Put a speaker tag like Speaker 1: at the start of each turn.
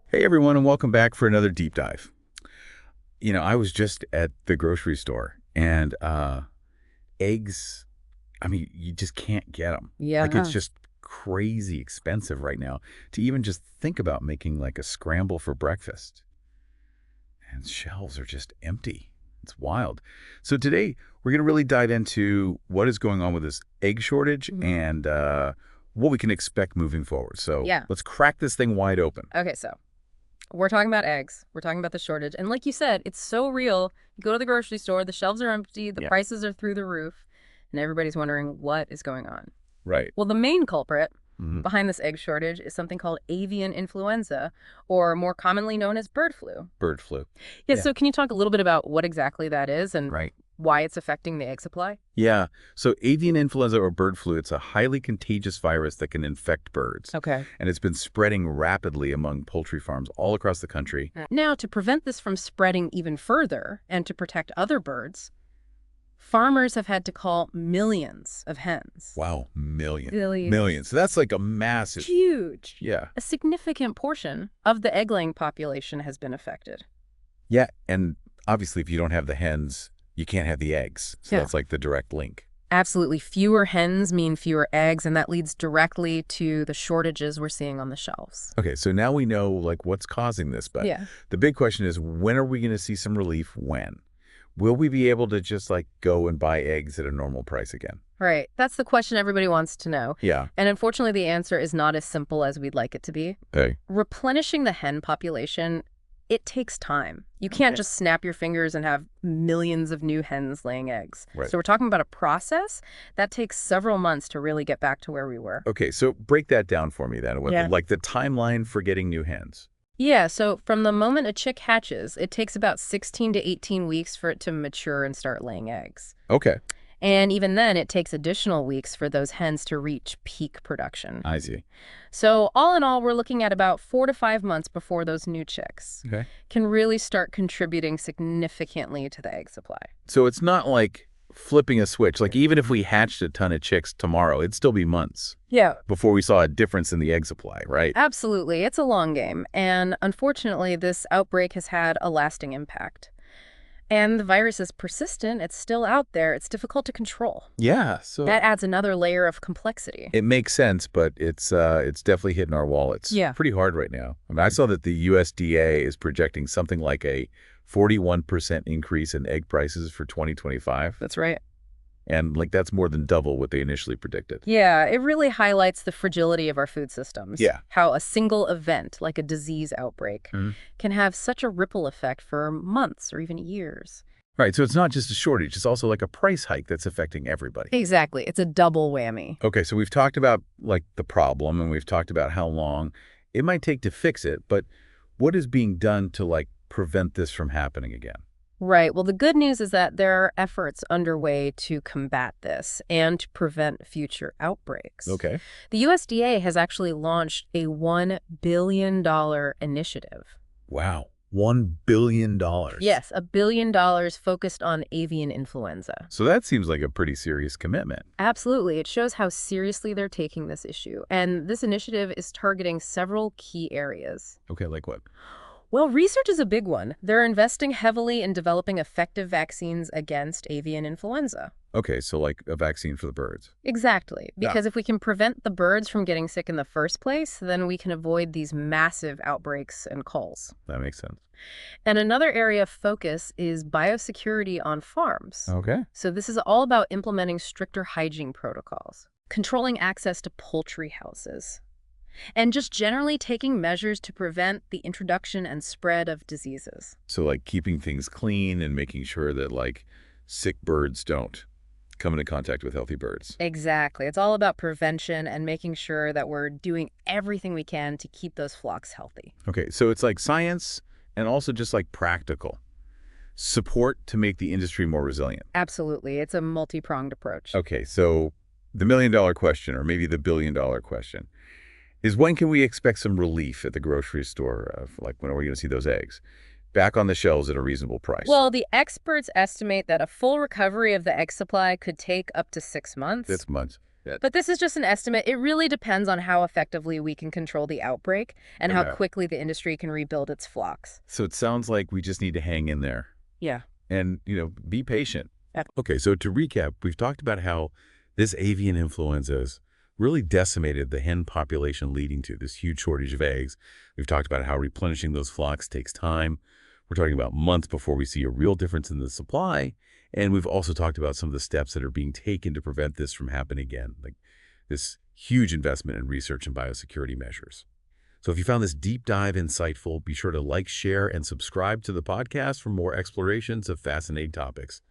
Speaker 1: Hey everyone, and welcome back for another deep dive. I was just at the grocery store and eggs, I mean, you just can't get them. Like it's
Speaker 2: Yeah.
Speaker 1: just crazy expensive right now to even just think about making like a scramble for breakfast. And shelves are just empty. It's wild. So today we're going to really dive into what is going on with this egg shortage
Speaker 2: Mhm.
Speaker 1: and what we can expect moving forward. So
Speaker 2: Yeah.
Speaker 1: let's crack this thing wide open.
Speaker 2: Okay, so we're talking about eggs. We're talking about the shortage. And like you said, it's so real. You go to the grocery store, the shelves are empty, the
Speaker 1: Yeah.
Speaker 2: prices are through the roof, and everybody's wondering what is going on.
Speaker 1: Right.
Speaker 2: Well, the main culprit
Speaker 1: Mhm.
Speaker 2: behind this egg shortage is something called avian influenza, or more commonly known as bird flu.
Speaker 1: Bird flu.
Speaker 2: Yeah,
Speaker 1: Yeah.
Speaker 2: so can you talk a little bit about what exactly that is and
Speaker 1: Right.
Speaker 2: why it's affecting the egg supply?
Speaker 1: Yeah. So avian influenza or bird flu, it's a highly contagious virus that can infect birds.
Speaker 2: Okay.
Speaker 1: And it's been spreading rapidly among poultry farms all across the country.
Speaker 2: Now, to prevent this from spreading even further and to protect other birds, farmers have had to call millions of hens.
Speaker 1: Wow. Millions.
Speaker 2: Millions.
Speaker 1: Millions. So that's like a massive.
Speaker 2: Huge.
Speaker 1: Yeah.
Speaker 2: A significant portion of the egg-laying population has been affected.
Speaker 1: Yeah. And obviously, if you don't have the hens, you can't have the eggs. So
Speaker 2: Yeah.
Speaker 1: that's like the direct link.
Speaker 2: Absolutely. Fewer hens mean fewer eggs, and that leads directly to the shortages we're seeing on the shelves.
Speaker 1: Okay. So now we know like what's causing this. But
Speaker 2: Yeah.
Speaker 1: the big question is, when are we going to see some relief? When? Will we be able to just like go and buy eggs at a normal price again?
Speaker 2: Right. That's the question everybody wants to know.
Speaker 1: Yeah.
Speaker 2: And unfortunately, the answer is not as simple as we'd like it to be.
Speaker 1: Okay.
Speaker 2: Replenishing the hen population, it takes time. You can't
Speaker 1: Okay.
Speaker 2: just snap your fingers and have millions of new hens laying eggs.
Speaker 1: Right.
Speaker 2: So we're talking about a process that takes several months to really get back to where we were.
Speaker 1: Okay, so break that down for me then.
Speaker 2: Yeah.
Speaker 1: Like the timeline for getting new hens.
Speaker 2: Yeah, so from the moment a chick hatches, it takes about 16 to 18 weeks for it to mature and start laying eggs.
Speaker 1: Okay,
Speaker 2: And even then, it takes additional weeks for those hens to reach peak production.
Speaker 1: I see.
Speaker 2: So all in all, we're looking at about 4 to 5 months before those new chicks
Speaker 1: Okay.
Speaker 2: can really start contributing significantly to the egg supply.
Speaker 1: So it's not like flipping a switch. Like even if we hatched a ton of chicks tomorrow, it'd still be months
Speaker 2: Yeah,
Speaker 1: before we saw a difference in the egg supply, right?
Speaker 2: absolutely. It's a long game. And unfortunately, this outbreak has had a lasting impact. And the virus is persistent. It's still out there. It's difficult to control.
Speaker 1: Yeah, so
Speaker 2: That adds another layer of complexity.
Speaker 1: it makes sense, but it's definitely hitting our wallets.
Speaker 2: Yeah.
Speaker 1: Pretty hard right now. I mean, I saw that the USDA is projecting something like a 41% increase in egg prices for 2025.
Speaker 2: That's right.
Speaker 1: And like that's more than double what they initially predicted.
Speaker 2: Yeah, it really highlights the fragility of our food systems.
Speaker 1: Yeah.
Speaker 2: How a single event, like a disease outbreak,
Speaker 1: Mhm.
Speaker 2: can have such a ripple effect for months or even years.
Speaker 1: Right, so it's not just a shortage, it's also like a price hike that's affecting everybody.
Speaker 2: Exactly. It's a double whammy.
Speaker 1: Okay, so we've talked about like the problem and we've talked about how long it might take to fix it, but what is being done to like prevent this from happening again?
Speaker 2: Right. Well, the good news is that there are efforts underway to combat this and to prevent future outbreaks.
Speaker 1: Okay.
Speaker 2: The USDA has actually launched a $1 billion initiative.
Speaker 1: Wow. $1 billion.
Speaker 2: Yes, $1 billion focused on avian influenza.
Speaker 1: So that seems like a pretty serious commitment.
Speaker 2: Absolutely. It shows how seriously they're taking this issue. And this initiative is targeting several key areas.
Speaker 1: Okay, like what?
Speaker 2: Well, research is a big one. They're investing heavily in developing effective vaccines against avian influenza.
Speaker 1: Okay, so like a vaccine for the birds.
Speaker 2: Exactly.
Speaker 1: Yeah.
Speaker 2: Because if we can prevent the birds from getting sick in the first place, then we can avoid these massive outbreaks and culls.
Speaker 1: That makes sense.
Speaker 2: And another area of focus is biosecurity on farms.
Speaker 1: Okay.
Speaker 2: So this is all about implementing stricter hygiene protocols, controlling access to poultry houses, and just generally taking measures to prevent the introduction and spread of diseases.
Speaker 1: So like keeping things clean and making sure that like sick birds don't come into contact with healthy birds.
Speaker 2: Exactly. It's all about prevention and making sure that we're doing everything we can to keep those flocks healthy.
Speaker 1: Okay, so it's like science and also just like practical support to make the industry more resilient.
Speaker 2: Absolutely. It's a multi-pronged approach.
Speaker 1: Okay, so the million-dollar question, or maybe the billion-dollar question, is when can we expect some relief at the grocery store? Like when are we going to see those eggs back on the shelves at a reasonable price?
Speaker 2: Well, the experts estimate that a full recovery of the egg supply could take up to 6 months.
Speaker 1: This month.
Speaker 2: But this is just an estimate. It really depends on how effectively we can control the outbreak and how
Speaker 1: Okay.
Speaker 2: quickly the industry can rebuild its flocks.
Speaker 1: So it sounds like we just need to hang in there
Speaker 2: Yeah.
Speaker 1: and, be patient.
Speaker 2: Yeah.
Speaker 1: Okay, so to recap, we've talked about how this avian influenza has really decimated the hen population, leading to this huge shortage of eggs. We've talked about how replenishing those flocks takes time. We're talking about months before we see a real difference in the supply. And we've also talked about some of the steps that are being taken to prevent this from happening again, like this huge investment in research and biosecurity measures. So if you found this deep dive insightful, be sure to like, share, and subscribe to the podcast for more explorations of fascinating topics.